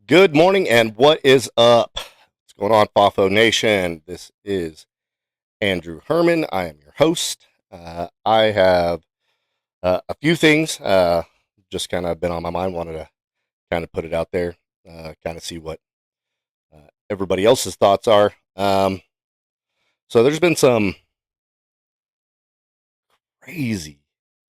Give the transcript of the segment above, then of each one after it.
Good morning, and what is up? What's going on, Fafo Nation? This is Andrew Herman. I am your host. I have a few things just kind of been on my mind. Wanted to kind of put it out there, kind of see what everybody else's thoughts are. So there's been some crazy,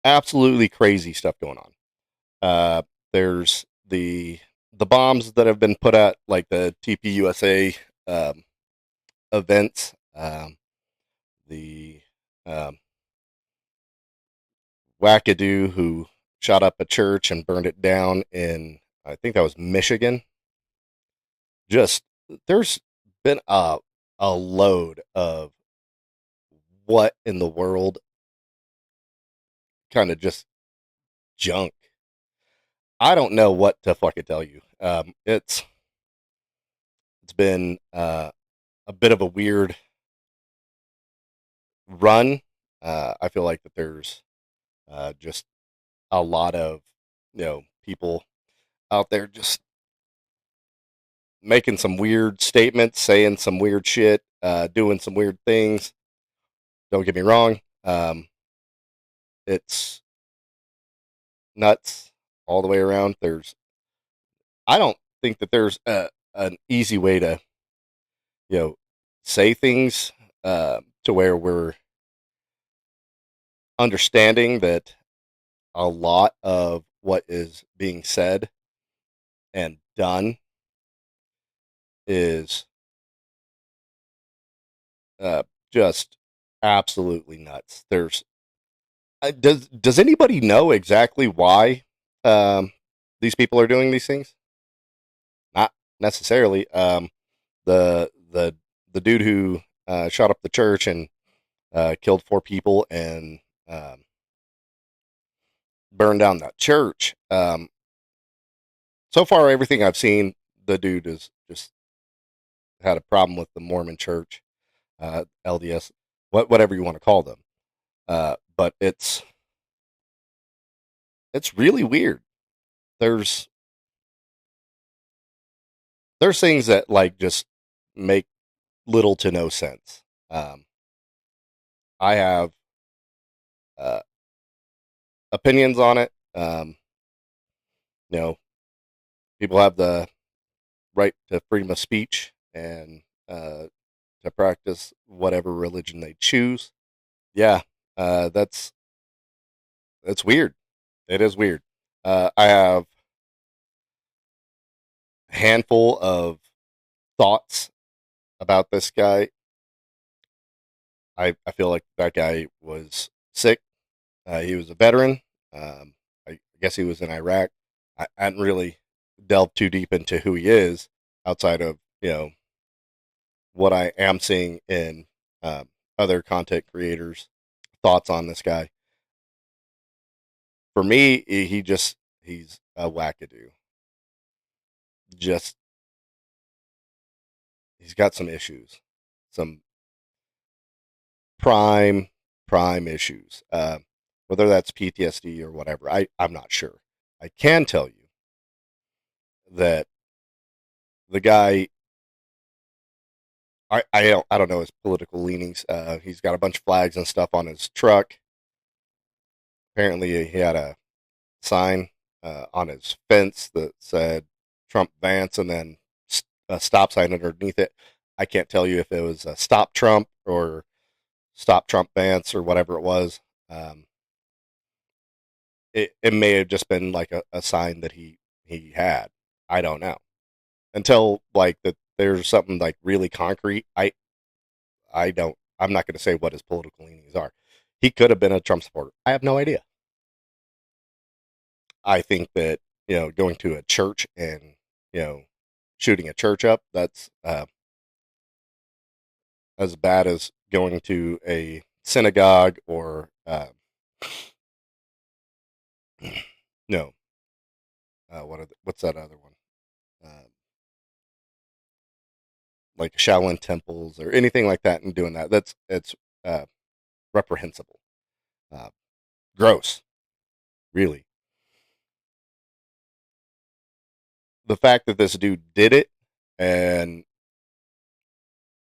absolutely crazy stuff going on. There's the bombs that have been put at like the TPUSA um, events. The um, wackadoo who shot up a church and burned it down in, I think that was Michigan. Just there's been a load of what in the world kind of just junk. I don't know what to fucking tell you. It's been a bit of a weird run. I feel like that there's just a lot of people out there just making some weird statements, saying some weird shit, doing some weird things. Don't get me wrong. It's nuts all the way around. I don't think that there's an easy way to, you know, say things to where we're understanding that a lot of what is being said and done is uh, just absolutely nuts. Does anybody know exactly why these people are doing these things? Not necessarily. The dude who shot up the church and killed four people and burned down that church. So far, everything I've seen, the dude has just had a problem with the Mormon Church, LDS, whatever you want to call them. But it's really weird. There's there's things that like just make little to no sense. Um, I have uh, opinions on it. You know, people have the right to freedom of speech and to practice whatever religion they choose. Yeah, that's weird. It is weird. I have a handful of thoughts about this guy. I feel like that guy was sick. He was a veteran. I guess he was in Iraq. I hadn't really delved too deep into who he is outside of what I am seeing in other content creators' thoughts on this guy. For me, he's a wackadoo. Just he's got some issues, some prime prime issues. Whether that's PTSD or whatever, I'm not sure. I can tell you that the guy I don't know his political leanings. He's got a bunch of flags and stuff on his truck. Apparently, he had a sign on his fence that said Trump Vance, and then a stop sign underneath it. I can't tell you if it was a Stop Trump or Stop Trump Vance or whatever it was. Um, it may have just been like a sign that he had. I don't know until like that. There's something like really concrete. I don't. I'm not going to say what his political leanings are. He could have been a Trump supporter. I have no idea. I think that going to a church and you know shooting a church up, that's as bad as going to a synagogue or no, what's that other one? Uh, like Shaolin temples or anything like that, and doing that. It's uh, reprehensible, uh, gross, really. the fact that this dude did it, and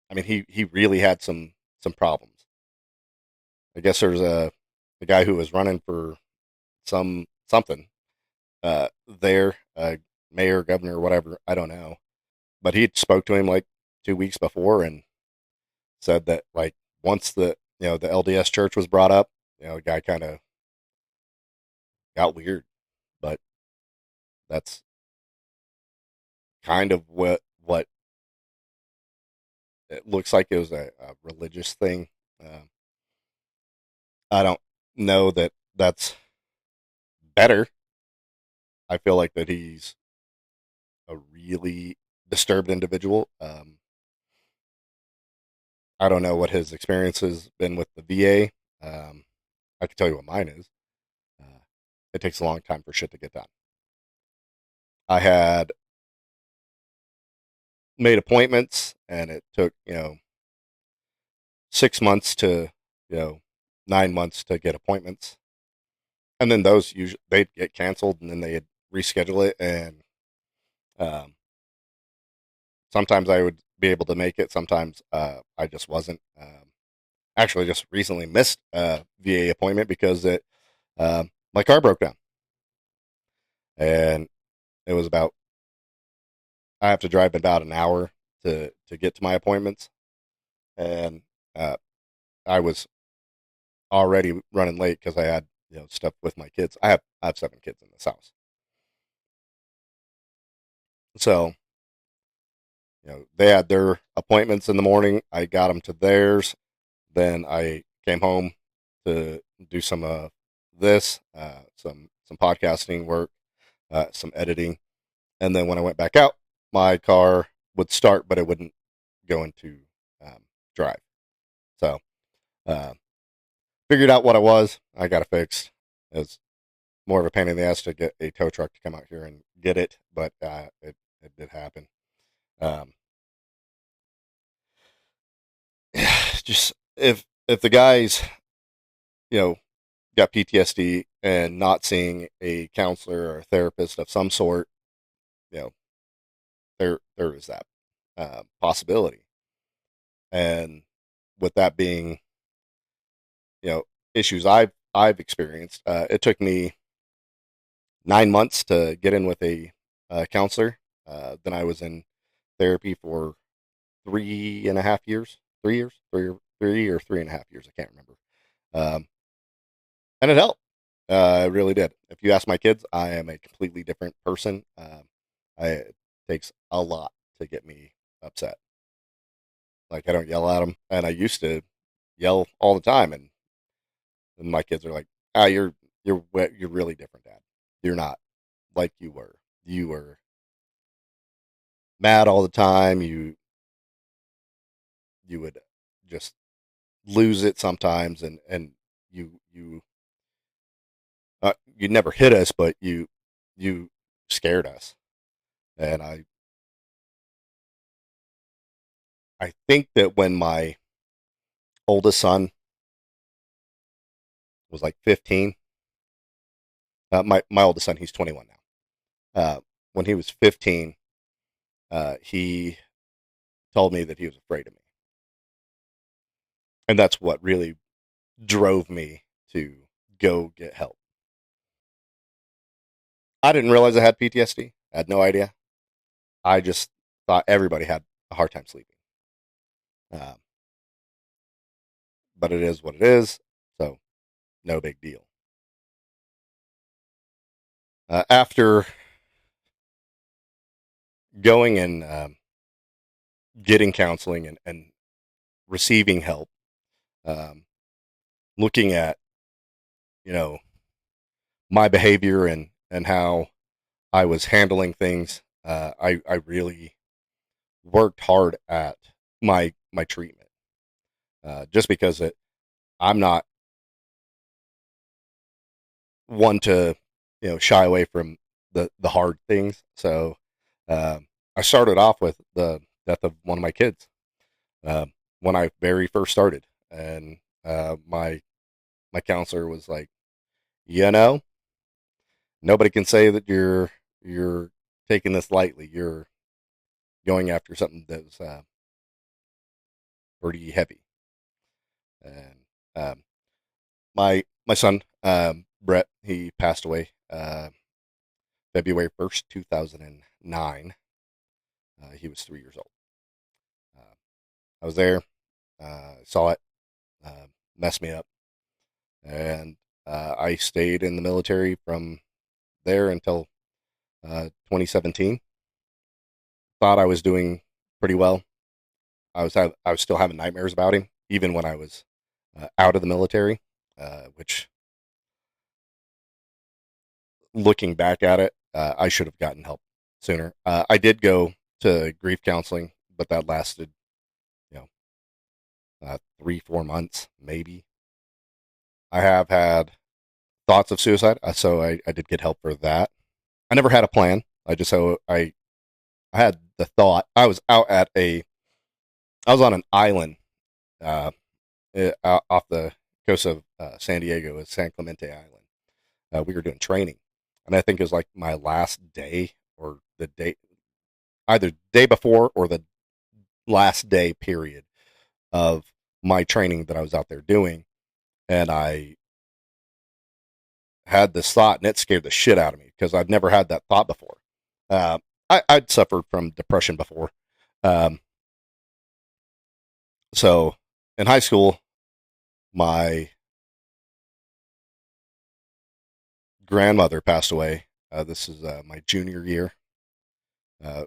I mean, he really had some problems. I guess there's a guy who was running for something there, mayor, governor, whatever. I don't know, but he spoke to him like 2 weeks before and said that like once the LDS church was brought up, the guy kind of got weird. But that's kind of what it looks like. It was a religious thing. Uh, I don't know that that's better. I feel like that he's a really disturbed individual. I don't know what his experience has been with the VA. I can tell you what mine is. Uh, it takes a long time for shit to get done. I had made appointments, and it took 6 months to you know 9 months to get appointments, and then those usually they'd get canceled, and then they'd reschedule it, and um, sometimes I would be able to make it. Sometimes I just wasn't. Actually, just recently missed a VA appointment because my car broke down, and it was about I have to drive about an hour to get to my appointments, and uh, I was already running late because I had stuff with my kids. I have 7 kids in this house, so they had their appointments in the morning. I got them to theirs. Then I came home to do some some podcasting work, some editing, and then when I went back out, my car would start, but it wouldn't go into um, drive. So uh, figured out what it was. I got it fixed. It was more of a pain in the ass to get a tow truck to come out here and get it, but it did happen. Um, just if the guys you know got PTSD and not seeing a counselor or a therapist of some sort, you know there is that possibility. And with that being issues I've experienced, it took me 9 months to get in with a counselor. Then I was in therapy for 3.5 years, 3 years, 3 or 3.5 years. I can't remember. Um, and it helped. It really did. If you ask my kids, I am a completely different person. It takes a lot to get me upset. Like I don't yell at them, and I used to yell all the time, and my kids are like, "Ah, you're really different, Dad. You're not like you were. You were mad all the time. You would just lose it sometimes, and you never hit us, but you scared us." And I think that when my oldest son was like 15, my oldest son, he's 21 now. When he was 15, he told me that he was afraid of me, and that's what really drove me to go get help. I didn't realize I had PTSD. I had no idea. I just thought everybody had a hard time sleeping. Um, but it is what it is. So no big deal. After going and getting counseling and receiving help, um, looking at you know my behavior and how I was handling things, I really worked hard at my treatment. Just because I'm not one to shy away from the hard things. So I started off with the death of one of my kids uh, when I very first started, and my counselor was like, you know, nobody can say that you're taking this lightly. You're going after something that's pretty heavy. And my son Brett, he passed away February 1st, 2009. He was 3 years old. Uh, I was there, saw it, messed me up, and I stayed in the military from there until 2017. Thought I was doing pretty well. I was still having nightmares about him, even when I was out of the military. Which, looking back at it, I should have gotten help sooner. I did go to grief counseling, but that lasted, you know, 3, 4 months maybe. I have had thoughts of suicide, so I did get help for that. I never had a plan. I had the thought. I was on an island uh, off the coast of San Diego, is San Clemente Island. We were doing training, and I think it was like my last day, or the day, either day before or the last day period of my training that I was out there doing, and I had this thought, and it scared the shit out of me because I'd never had that thought before. Uh, I'd suffered from depression before, um, so in high school, my grandmother passed away. This is my junior year. Uh,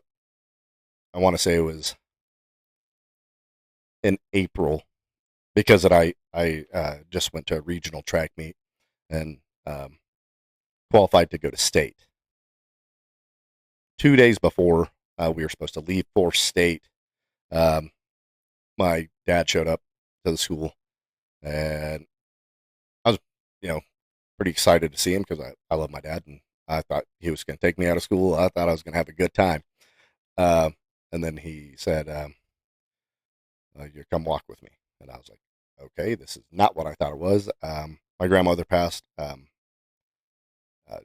I want to say it was in April, because I just went to a regional track meet and qualified to go to state. 2 days before we were supposed to leave for state, um, my dad showed up to the school, and I was, you know, pretty excited to see him because I love my dad, and I thought he was going to take me out of school. I thought I was going to have a good time. Uh, and then he said, "You come walk with me," and I was like, "Okay, this is not what I thought it was." My grandmother passed.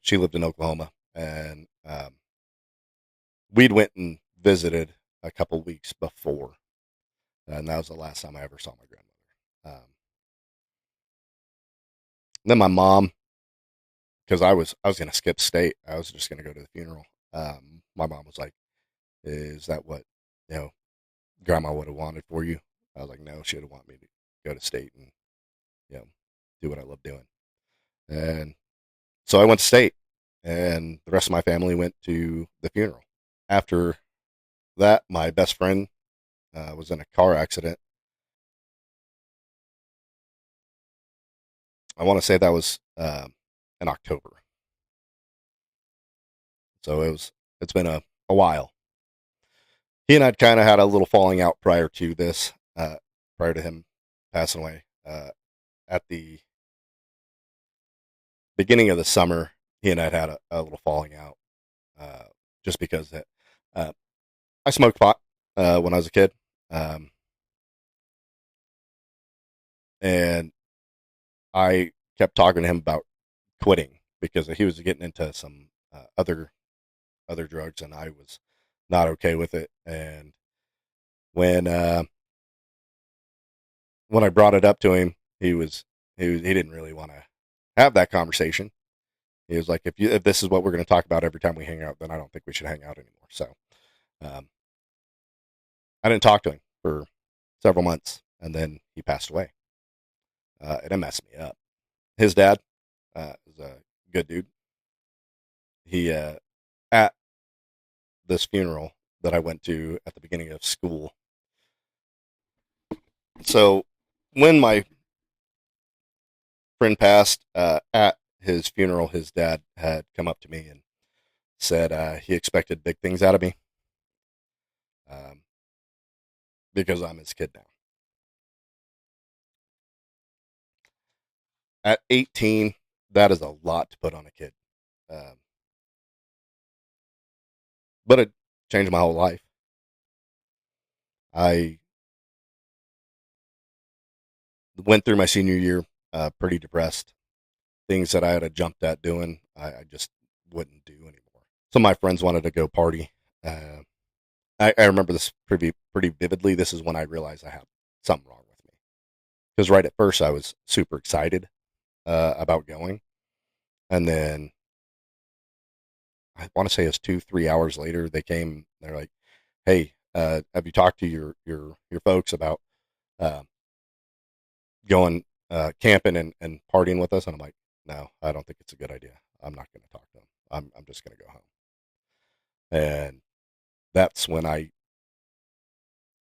She lived in Oklahoma, and we'd went and visited a couple weeks before, and that was the last time I ever saw my grandmother. Then my mom, because I was going to skip state, I was just going to go to the funeral. My mom was like, "Is that what, you know grandma would have wanted for you?" I was like, "No, she would want me to go to state and, you know do what I love doing." And so I went to state, and the rest of my family went to the funeral. After that, my best friend was in a car accident. I want to say that was in October. So it's been a while. He and I'd kind of had a little falling out prior to this, prior to him passing away. At the beginning of the summer, he and I'd had a little falling out, uh, just because uh, I smoked pot when I was a kid, um, and I kept talking to him about quitting because he was getting into some other drugs, and I was not okay with it. And when uh, when I brought it up to him, he didn't really want to have that conversation. He was like, if this is what we're going to talk about every time we hang out, then I don't think we should hang out anymore." So um, I didn't talk to him for several months, and then he passed away, and it messed me up. His dad is a good dude. He At this funeral that I went to at the beginning of school. So when my friend passed, at his funeral, his dad had come up to me and said he expected big things out of me, um, because I'm his kid now. At 18, that is a lot to put on a kid, um, but it changed my whole life. I went through my senior year pretty depressed. Things that I had jumped at doing, I just wouldn't do anymore. Some of my friends wanted to go party. I remember this pretty vividly. This is when I realized I had something wrong with me. Because right at first I was super excited about going, and then I want to say it's 2 3 hours later they came. They're like, "Hey, have you talked to your folks about uh, going camping and partying with us?" And I'm like, "No, I don't think it's a good idea. I'm not going to talk to them. I'm just going to go home." And that's when I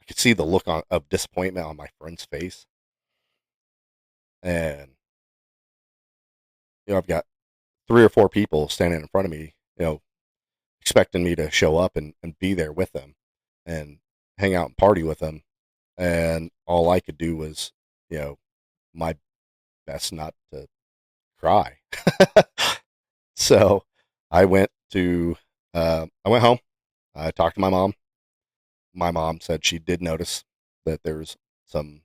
could see the look of disappointment on my friend's face, and I've got 3 or 4 people standing in front of me, expecting me to show up and be there with them and hang out and party with them, and all I could do was, you know, my best not to cry. So I I went home. I talked to my mom. My mom said she did notice that there's some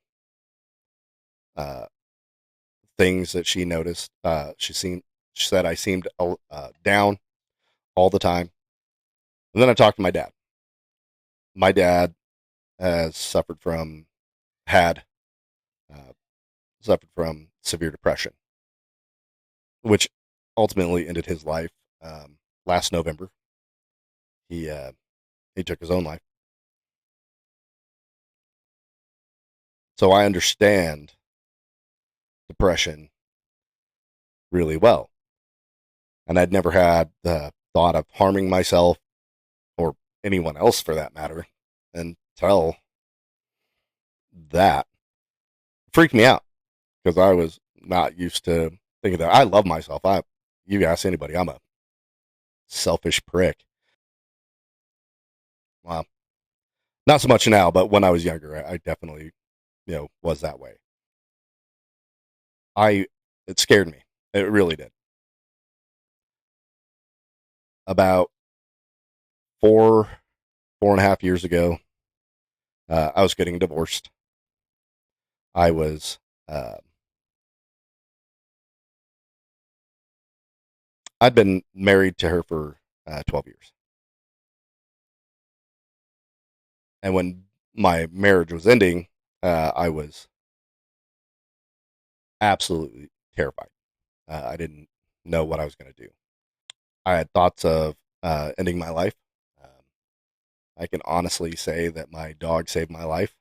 uh, things that she noticed. She said I seemed down all the time. And then I talked to my dad. My dad has had uh, suffered from severe depression, which ultimately ended his life last November. He took his own life. So I understand depression really well, and I'd never had the thought of harming myself or anyone else for that matter until that freaked me out because I was not used to thinking that. I love myself. You ask anybody, I'm a selfish prick. Well, not so much now, but when I was younger, I definitely, was that way. I It scared me. It really did. About 4.5 years ago, I was getting divorced. I was, uh, I'd been married to her for 12 years, and when my marriage was ending, I was absolutely terrified. I didn't know what I was going to do. I had thoughts of ending my life. Um, I can honestly say that my dog saved my life.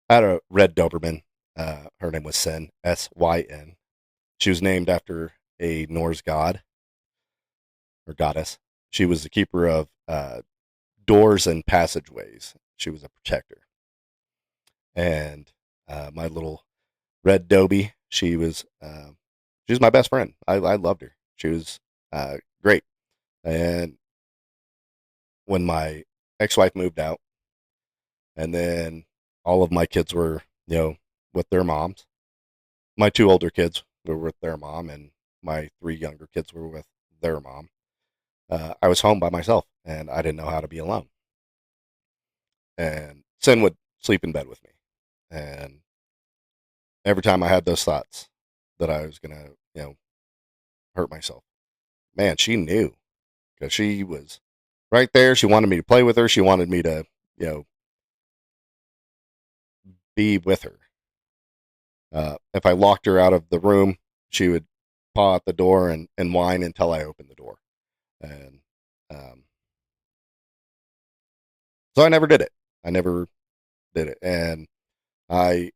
I had a red Doberman. Her name was Syn, Syn. She was named after a Norse god or goddess. She was the keeper of doors and passageways. She was a protector. And my little red Dobie, she was my best friend. I loved her. She was great. And when my ex-wife moved out, and then all of my kids were, with their moms. My 2 older kids were with their mom, and my 3 younger kids were with their mom. I was home by myself, and I didn't know how to be alone. And Sin would sleep in bed with me, and every time I had those thoughts that I was gonna, hurt myself, man, she knew because she was right there. She wanted me to play with her. She wanted me to, you know, be with her. If I locked her out of the room, she would paw at the door and whine until I opened the door. And um, so I never did it. I never did it. And I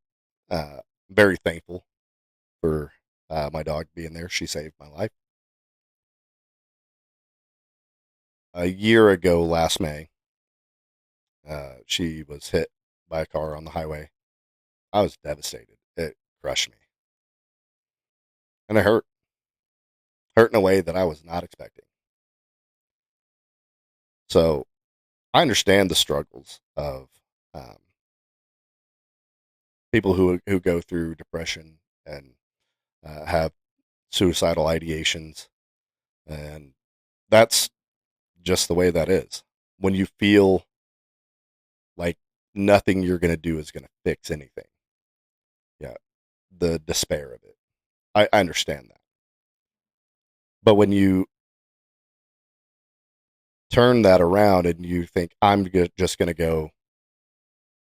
very thankful for my dog being there. She saved my life. A year ago, last May, she was hit by a car on the highway. I was devastated. It crushed me, and it hurt in a way that I was not expecting. So I understand the struggles of um, people who go through depression and have suicidal ideations, and that's just the way that is. When you feel like nothing you're going to do is going to fix anything, yeah, the despair of it. I understand that, but when you turn that around and you think just going to go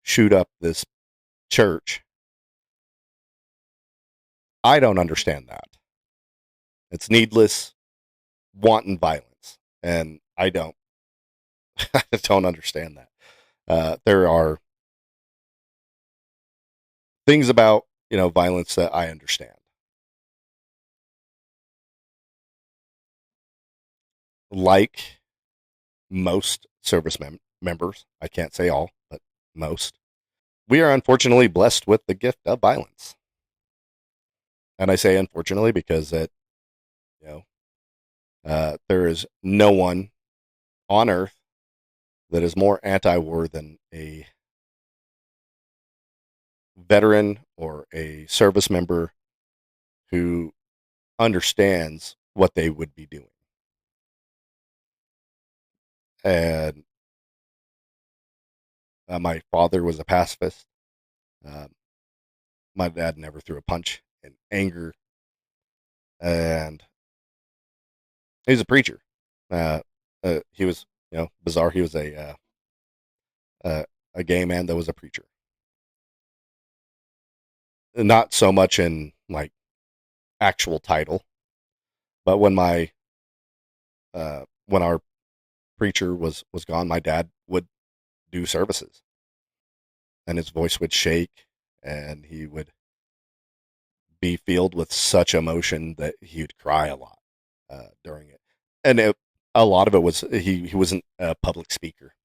shoot up this church. I don't understand that. It's needless, wanton violence, and I don't. I don't understand that. There are things about violence that I understand, like most members. I can't say all, but most. We are unfortunately blessed with the gift of violence, and I say unfortunately because you know there is no one on earth that is more anti-war than a veteran or a service member who understands what they would be doing. And my father was a pacifist. Uh, my dad never threw a punch in anger, and he's a preacher. He was, bizarre. He was a gay man that was a preacher. Not so much in like actual title, but when our preacher was gone, my dad would do services, and his voice would shake, and he would be filled with such emotion that he would cry a lot during it. And a lot of it was he wasn't a public speaker,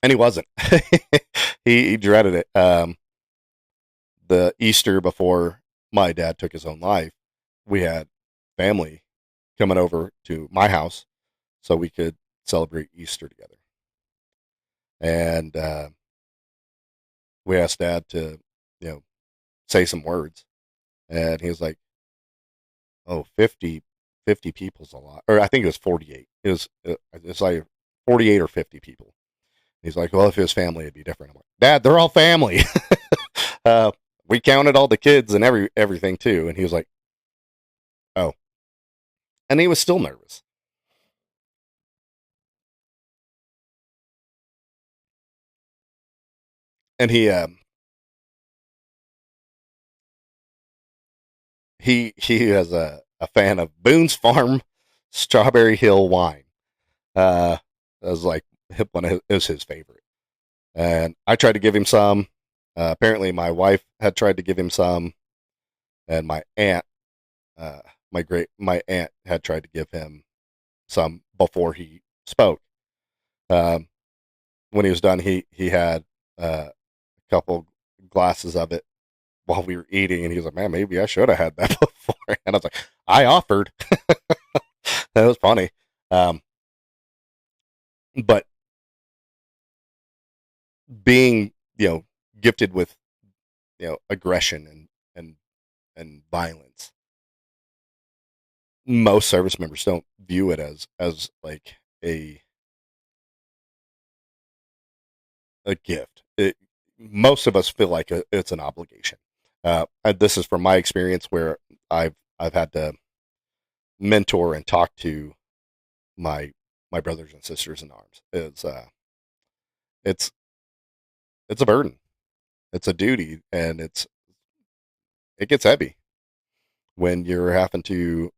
and he wasn't. He dreaded it. The Easter before my dad took his own life, we had family coming over to my house so we could celebrate Easter together. And we asked Dad to, say some words, and he was like, "Oh, 50 people's a lot," or I think it was 48. It's like 48 or 50 people. He's like, "Well, if it was family, it'd be different." I'm like, "Dad, they're all family." uh, we counted all the kids and everything too, and he was like, "Oh," and he was still nervous. And he is a fan of Boone's Farm Strawberry Hill wine. That was like one of it was his favorite, and I tried to give him some. Apparently, my wife had tried to give him some, and my aunt, uh, my aunt had tried to give him some before he spoke. Um, when he was done, he had a couple glasses of it while we were eating, and he was like, "Man, maybe I should have had that before." And I was like, "I offered." That was funny. Um, but being gifted with aggression and and violence, most service members don't view it as like a gift. Most of us feel like it's an obligation. And this is from my experience where I've had to mentor and talk to my my brothers and sisters in arms. It's it's a burden. It's a duty, and it gets heavy when you're having to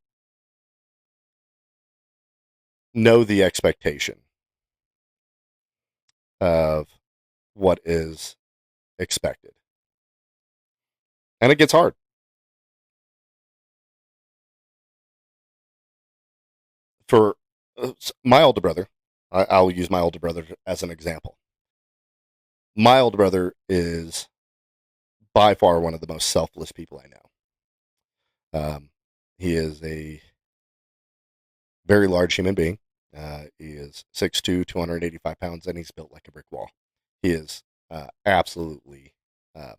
know the expectation of what is expected, and it gets hard. For my older brother, I'll use my older brother as an example. My older brother is by far one of the most selfless people I know. He is a very large human being. He is 6'2", 285 pounds, and he's built like a brick wall. He is absolutely um,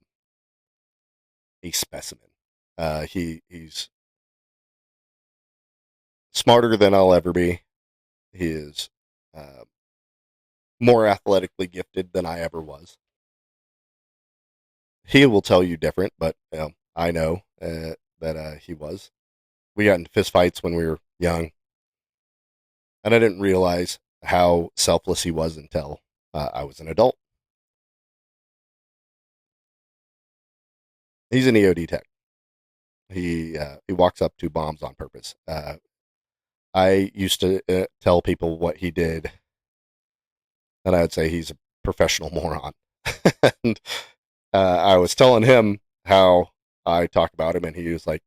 a specimen. He's smarter than I'll ever be. He is uh, more athletically gifted than I ever was. He will tell you different, but I know that he was. We got into fist fights when we were young, and I didn't realize how selfless he was until I was an adult. He's an EOD tech. He walks up to bombs on purpose. I used to tell people what he did, and I would say he's a professional moron. And I was telling him how I talk about him, and he was like,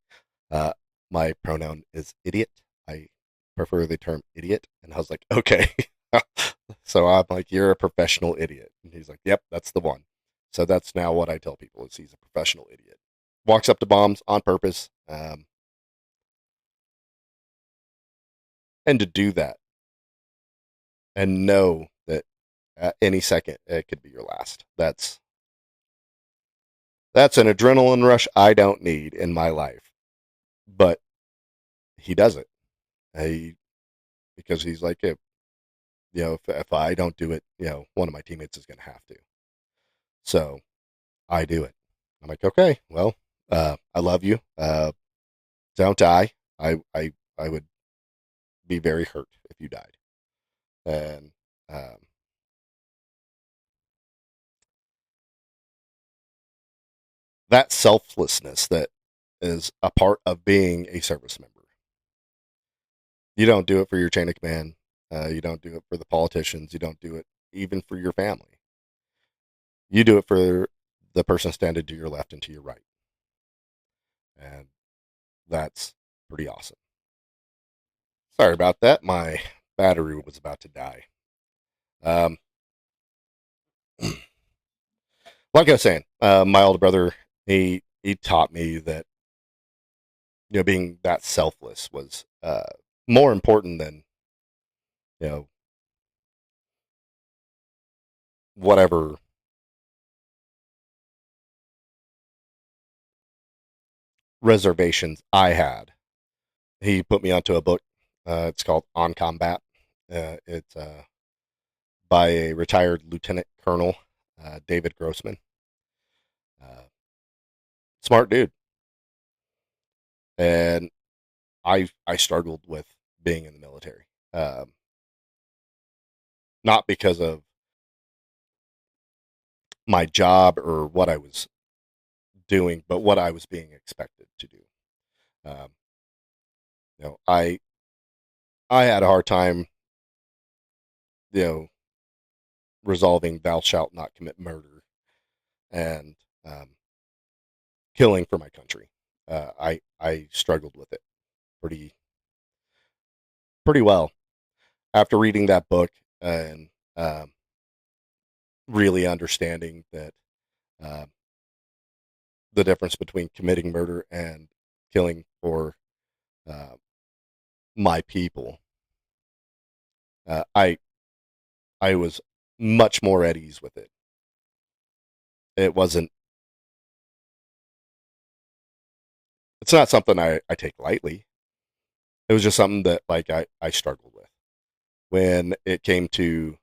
uh, "My pronoun is idiot. I prefer the term idiot." And I was like, "Okay." So I'm like, "You're a professional idiot," and he's like, "Yep, that's the one." So that's now what I tell people is he's a professional idiot. Walks up to bombs on purpose, and to do that and know that at any second it could be your last. That's an adrenaline rush I don't need in my life. But he does it. He because he's like, if I don't do it, one of my teammates is going to have to. So I do it. I'm like, okay, well, I love you. Don't die. I would be very hurt if you died. And um, that selflessness that is a part of being a service member. You don't do it for your chain of command. You don't do it for the politicians. You don't do it even for your family. You do it for the person standing to your left and to your right. And that's pretty awesome. Sorry about that. My battery was about to die. Um, like I was saying, my older brother, he taught me that being that selfless was more important than you know whatever reservations I had. He put me onto a book. It's called On Combat. It's by a retired lieutenant colonel, David Grossman. Uh, Smart dude, and I struggled with being in the military, not because of my job or what I was doing, but what I was being expected to do. Um, I had a hard time, you know, resolving "Thou shalt not commit murder" and um, killing for my country. I struggled with it pretty pretty well after reading that book and um, really understanding that uh, the difference between committing murder and killing for uh, my people. I was much more at ease with it. It wasn't. It's not something I take lightly. It was just something that like I struggled with when it came to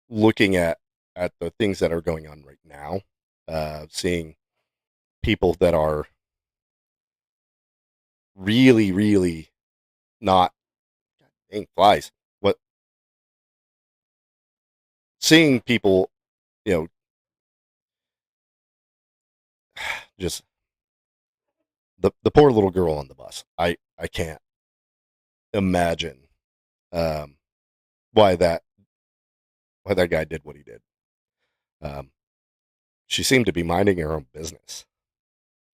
looking at the things that are going on right now. Seeing people that are really not dang flies. What seeing people, you know, just the poor little girl on the bus. I can't imagine um, why that guy did what he did. Um, she seemed to be minding her own business.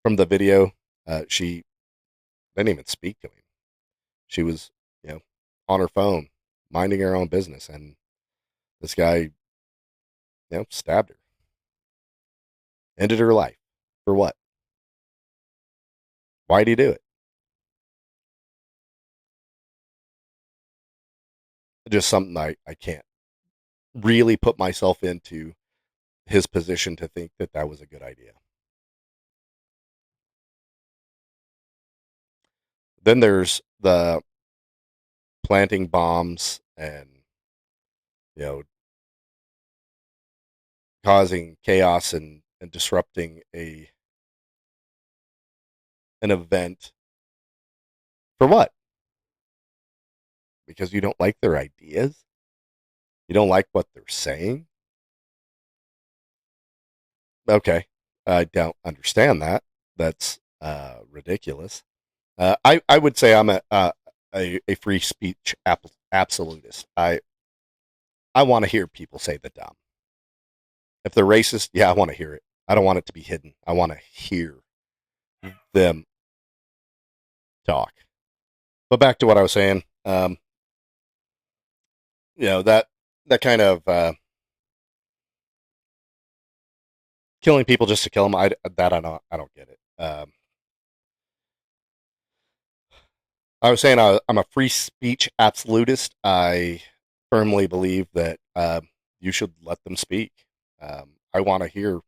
From the video, she didn't even speak to him. She was, you know, on her phone, minding her own business, and this guy, stabbed her, ended her life. For what? Why'd he do it? Just something I can't really put myself into his position to think that that was a good idea. Then there's the planting bombs and you know causing chaos and disrupting a an event for what? because you don't like their ideas, you don't like what they're saying. Okay, I don't understand that. That's ridiculous. I would say I'm a free speech absolutist. I want to hear people say the dumb. If they're racist, yeah, I want to hear it. I don't want it to be hidden. I want to hear them talk. But back to what I was saying. That kind of killing people just to kill them. I don't get it. I was saying I'm a free speech absolutist. I firmly believe that you should let them speak. I want to hear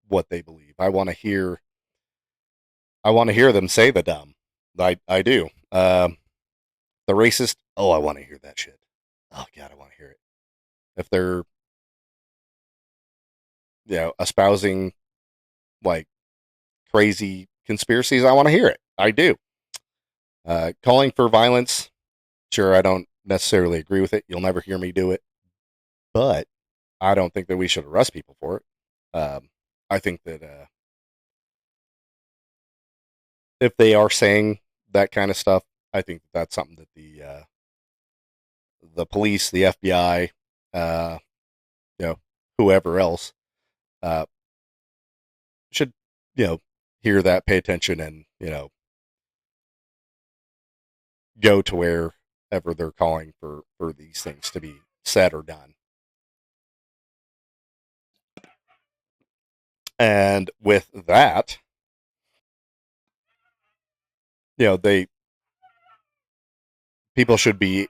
what they believe. I want to hear them say the dumb. I do. The racist. Oh, I want to hear that shit. Oh God, I want to hear it. If they're espousing like crazy conspiracies, I want to hear it. I do. Calling for violence. Sure, I don't necessarily agree with it. You'll never hear me do it, but I don't think that we should arrest people for it. I think that if they are saying that kind of stuff, I think that that's something that the police, the FBI, uh, you know, whoever else uh, should you know hear that, pay attention, and go to wherever they're calling for these things to be said or done. And with that, they people should be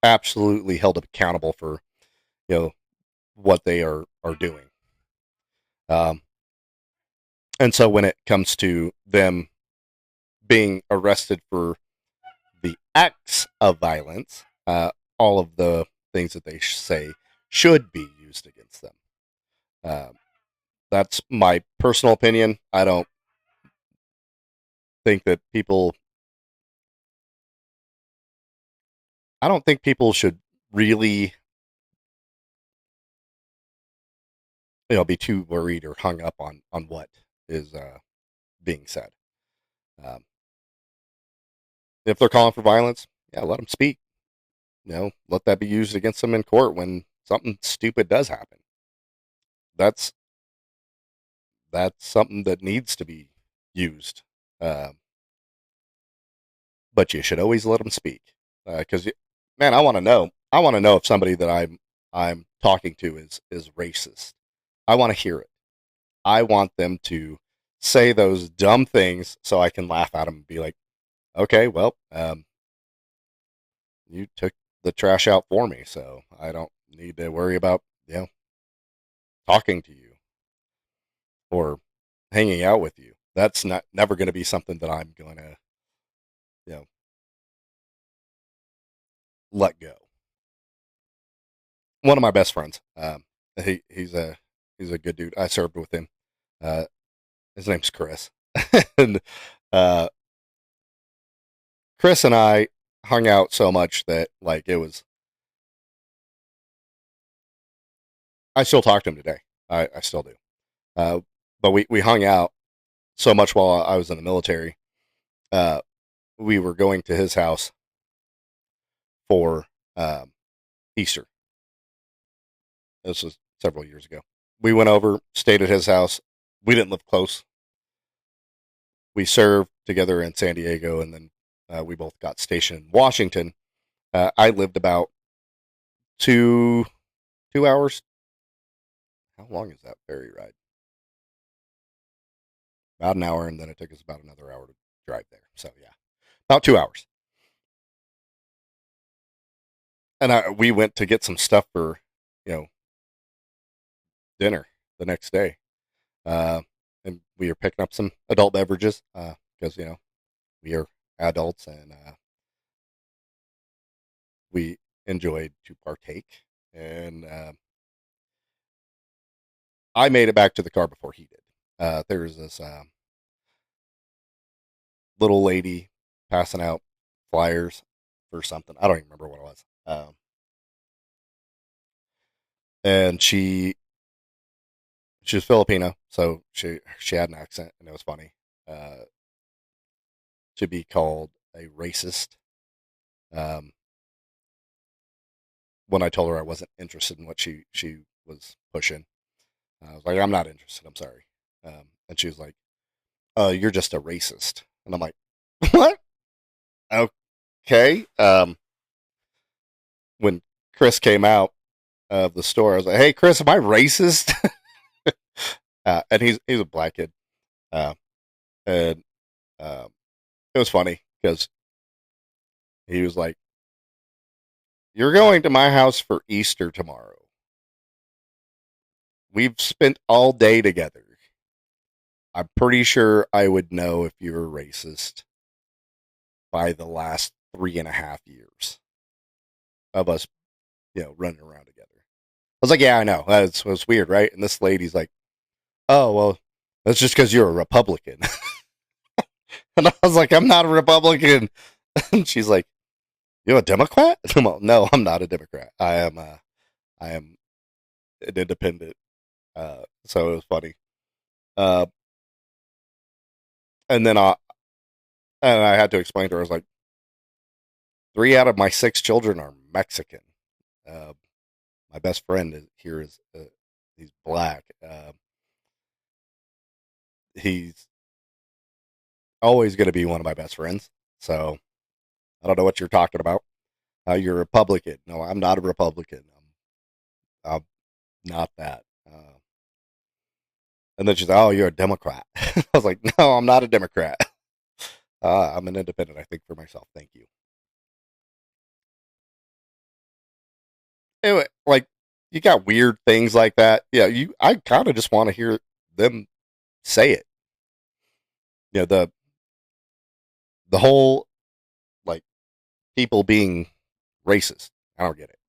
absolutely held accountable for you know what they are doing. Um, and so when it comes to them being arrested for the acts of violence, all of the things that they say should be used against them. Um, that's my personal opinion. I don't think that people. I don't think people should really, be too worried or hung up on what is being said. Um, if they're calling for violence, yeah, let them speak. Let that be used against them in court when something stupid does happen. That's that's something that needs to be used. Um, but you should always let them speak, because man, I want to know. I want to know if somebody that I'm talking to is racist. I want to hear it. I want them to say those dumb things so I can laugh at them and be like, okay, well, you took the trash out for me, so I don't need to worry about talking to you or hanging out with you. That's not never going to be something that I'm going to you know let go. One of my best friends, he's a good dude. I served with him. Uh, his name's Chris, and uh, Chris and I hung out so much that like it was. I still talk to him today. I still do. Uh, but we hung out so much while I was in the military. Uh, we were going to his house for Easter. This was several years ago. We went over, stayed at his house. We didn't live close. We served together in San Diego, and then we both got stationed in Washington. I lived about two 2 hours. How long is that ferry ride? About an hour, and then it took us about another hour to drive there. So yeah, about 2 hours. And we went to get some stuff for you know dinner the next day, uh, and we were picking up some adult beverages because we are adults and we enjoyed to partake. And I made it back to the car before he did. There's this little lady passing out flyers, or something. I don't even remember what it was. And she was Filipino, so she had an accent, and it was funny uh, to be called a racist. Um, when I told her I wasn't interested in what she was pushing, I was like, I'm not interested. I'm sorry. And she was like, you're just a racist. And I'm like, what? Okay. When Chris came out of the store, I was like, hey, Chris, am I racist? And he's a black kid. Uh, and um, it was funny because he was like, you're going to my house for Easter tomorrow. We've spent all day together. I'm pretty sure I would know if you were racist by the last 3.5 years of us, running around together. I was like, yeah, I know. That's weird, right? And this lady's like, oh, well, that's just because you're a Republican. And I was like, I'm not a Republican. And she's like, you're a Democrat? Well, no, I'm not a Democrat. I am an independent. So it was funny. Uh, and then I had to explain to her, I was like, 3 out of my 6 children are Mexican. Uh, my best friend here is he's black. He's always going to be one of my best friends. So I don't know what you're talking about. You're a Republican. No, I'm not a Republican. I'm not that. And then she's like, oh, you're a Democrat. I was like, no, I'm not a Democrat. I'm an independent. I think for myself. Thank you. Anyway, like you got weird things like that. Yeah, I kind of just want to hear them say it. The whole like people being racist. I don't get it.